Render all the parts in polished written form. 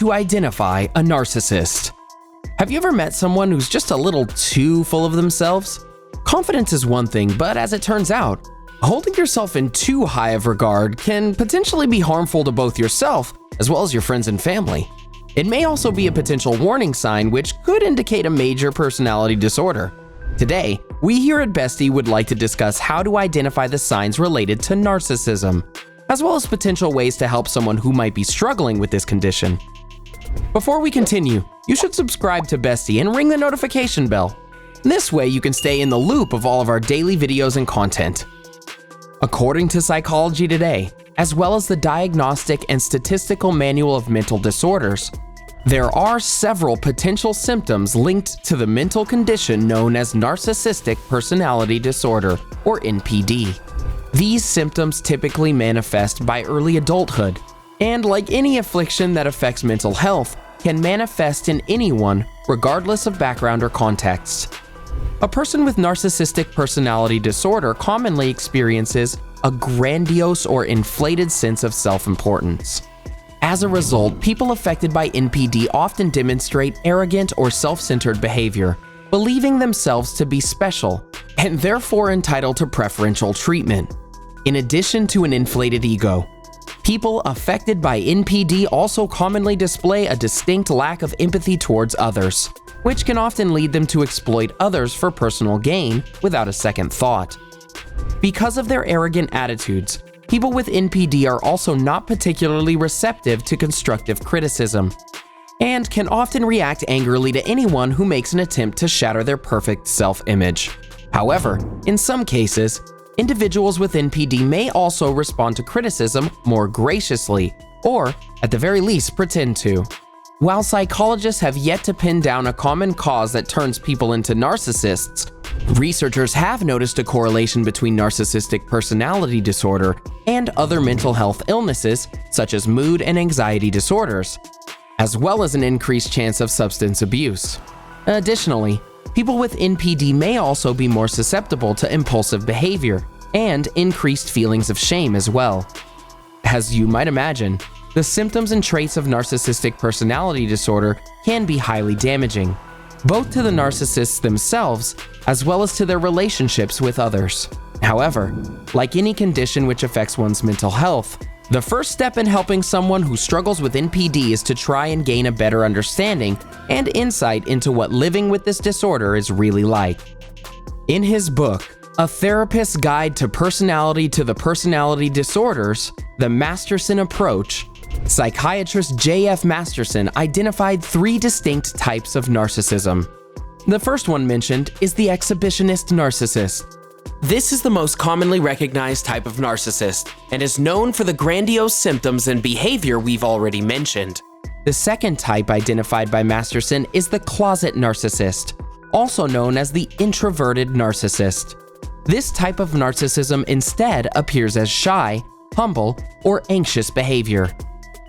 to identify a narcissist. Have you ever met someone who's just a little too full of themselves? Confidence is one thing, but as it turns out, holding yourself in too high of regard can potentially be harmful to both yourself as well as your friends and family. It may also be a potential warning sign which could indicate a major personality disorder. Today, we here at Bestie would like to discuss how to identify the signs related to narcissism, as well as potential ways to help someone who might be struggling with this condition. Before we continue, you should subscribe to Bestie and ring the notification bell. This way you can stay in the loop of all of our daily videos and content. According to Psychology Today, as well as the Diagnostic and Statistical Manual of Mental Disorders, there are several potential symptoms linked to the mental condition known as Narcissistic Personality Disorder, or NPD. These symptoms typically manifest by early adulthood, and like any affliction that affects mental health, can manifest in anyone regardless of background or context. A person with narcissistic personality disorder commonly experiences a grandiose or inflated sense of self-importance. As a result, people affected by NPD often demonstrate arrogant or self-centered behavior, believing themselves to be special and therefore entitled to preferential treatment. In addition to an inflated ego, people affected by NPD also commonly display a distinct lack of empathy towards others, which can often lead them to exploit others for personal gain without a second thought. Because of their arrogant attitudes, people with NPD are also not particularly receptive to constructive criticism, and can often react angrily to anyone who makes an attempt to shatter their perfect self-image. However, in some cases, individuals with NPD may also respond to criticism more graciously, or, at the very least, pretend to. While psychologists have yet to pin down a common cause that turns people into narcissists, researchers have noticed a correlation between narcissistic personality disorder and other mental health illnesses, such as mood and anxiety disorders, as well as an increased chance of substance abuse. Additionally, people with NPD may also be more susceptible to impulsive behavior and increased feelings of shame as well. As you might imagine, the symptoms and traits of narcissistic personality disorder can be highly damaging, both to the narcissists themselves as well as to their relationships with others. However, like any condition which affects one's mental health, the first step in helping someone who struggles with NPD is to try and gain a better understanding and insight into what living with this disorder is really like. In his book, A Therapist's Guide to the Personality Disorders, The Masterson Approach, psychiatrist J.F. Masterson identified 3 distinct types of narcissism. The first one mentioned is the exhibitionist narcissist. This is the most commonly recognized type of narcissist and is known for the grandiose symptoms and behavior we've already mentioned. The second type identified by Masterson is the closet narcissist, also known as the introverted narcissist. This type of narcissism instead appears as shy, humble, or anxious behavior.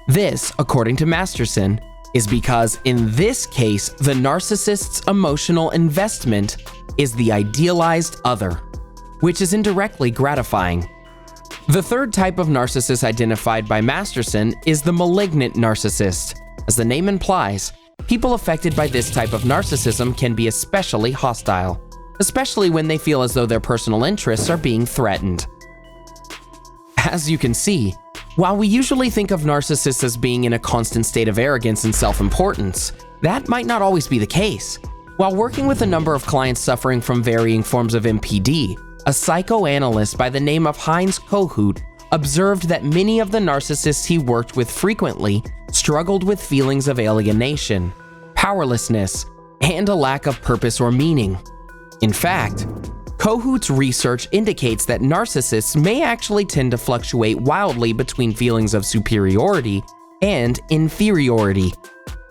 This, according to Masterson, is because in this case, the narcissist's emotional investment is the idealized other, which is indirectly gratifying. The third type of narcissist identified by Masterson is the malignant narcissist. As the name implies, people affected by this type of narcissism can be especially hostile, especially when they feel as though their personal interests are being threatened. As you can see, while we usually think of narcissists as being in a constant state of arrogance and self-importance, that might not always be the case. While working with a number of clients suffering from varying forms of NPD, a psychoanalyst by the name of Heinz Kohut observed that many of the narcissists he worked with frequently struggled with feelings of alienation, powerlessness, and a lack of purpose or meaning. In fact, Kohut's research indicates that narcissists may actually tend to fluctuate wildly between feelings of superiority and inferiority,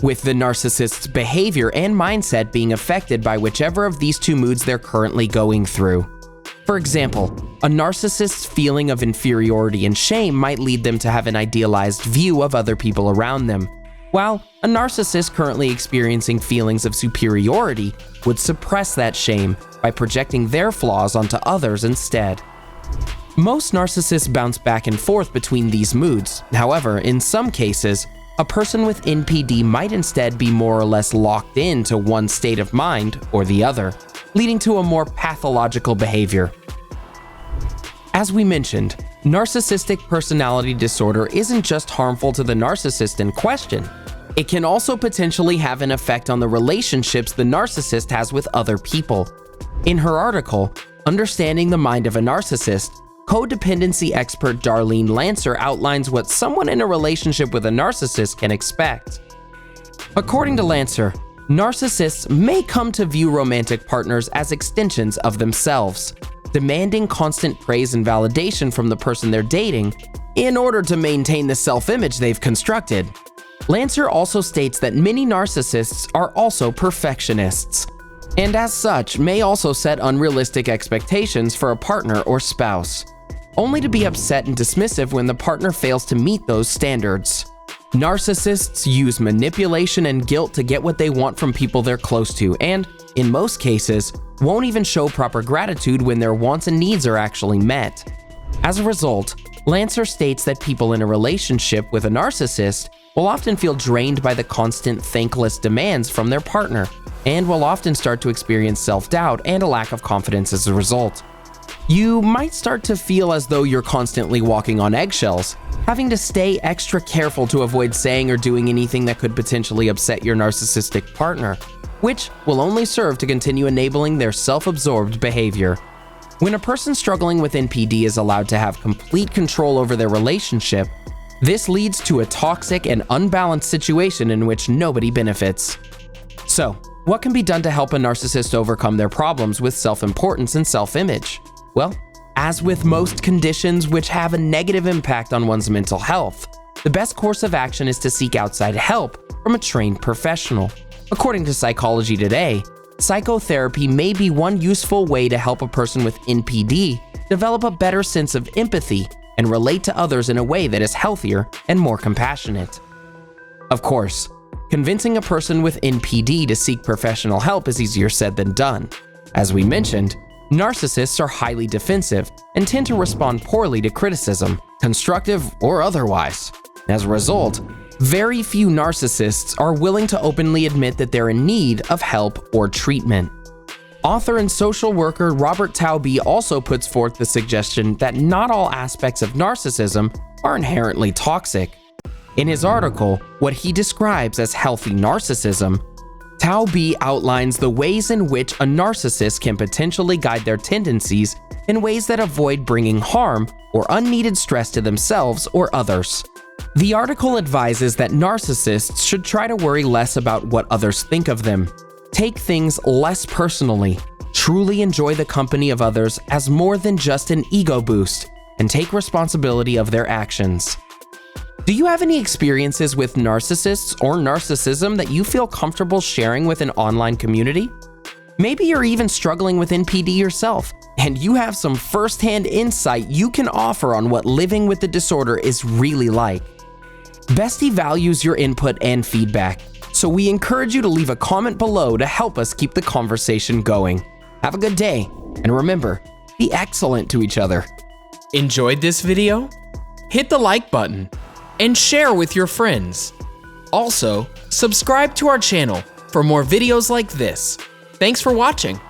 with the narcissist's behavior and mindset being affected by whichever of these two moods they're currently going through. For example, a narcissist's feeling of inferiority and shame might lead them to have an idealized view of other people around them, while a narcissist currently experiencing feelings of superiority would suppress that shame by projecting their flaws onto others instead. Most narcissists bounce back and forth between these moods. However, in some cases, a person with NPD might instead be more or less locked into one state of mind or the other, leading to a more pathological behavior. As we mentioned, narcissistic personality disorder isn't just harmful to the narcissist in question. It can also potentially have an effect on the relationships the narcissist has with other people. In her article, Understanding the Mind of a Narcissist, codependency expert Darlene Lancer outlines what someone in a relationship with a narcissist can expect. According to Lancer, narcissists may come to view romantic partners as extensions of themselves, demanding constant praise and validation from the person they're dating in order to maintain the self-image they've constructed. Lancer also states that many narcissists are also perfectionists, and as such may also set unrealistic expectations for a partner or spouse, only to be upset and dismissive when the partner fails to meet those standards. Narcissists use manipulation and guilt to get what they want from people they're close to, and, in most cases, won't even show proper gratitude when their wants and needs are actually met. As a result, Lancer states that people in a relationship with a narcissist will often feel drained by the constant thankless demands from their partner, and will often start to experience self-doubt and a lack of confidence as a result. You might start to feel as though you're constantly walking on eggshells, having to stay extra careful to avoid saying or doing anything that could potentially upset your narcissistic partner, which will only serve to continue enabling their self-absorbed behavior. When a person struggling with NPD is allowed to have complete control over their relationship, this leads to a toxic and unbalanced situation in which nobody benefits. So, what can be done to help a narcissist overcome their problems with self-importance and self-image? Well, as with most conditions which have a negative impact on one's mental health, the best course of action is to seek outside help from a trained professional. According to Psychology Today, psychotherapy may be one useful way to help a person with NPD develop a better sense of empathy and relate to others in a way that is healthier and more compassionate. Of course, convincing a person with NPD to seek professional help is easier said than done. As we mentioned, narcissists are highly defensive and tend to respond poorly to criticism, constructive or otherwise. As a result, very few narcissists are willing to openly admit that they're in need of help or treatment. Author and social worker Robert Taubé also puts forth the suggestion that not all aspects of narcissism are inherently toxic. In his article, What He Describes as Healthy Narcissism, Taubé outlines the ways in which a narcissist can potentially guide their tendencies in ways that avoid bringing harm or unneeded stress to themselves or others. The article advises that narcissists should try to worry less about what others think of them, take things less personally, truly enjoy the company of others as more than just an ego boost, and take responsibility of their actions. Do you have any experiences with narcissists or narcissism that you feel comfortable sharing with an online community? Maybe you're even struggling with NPD yourself, and you have some firsthand insight you can offer on what living with the disorder is really like. Bestie values your input and feedback, so we encourage you to leave a comment below to help us keep the conversation going. Have a good day, and remember, be excellent to each other. Enjoyed this video? Hit the like button and share with your friends. Also, subscribe to our channel for more videos like this. Thanks for watching.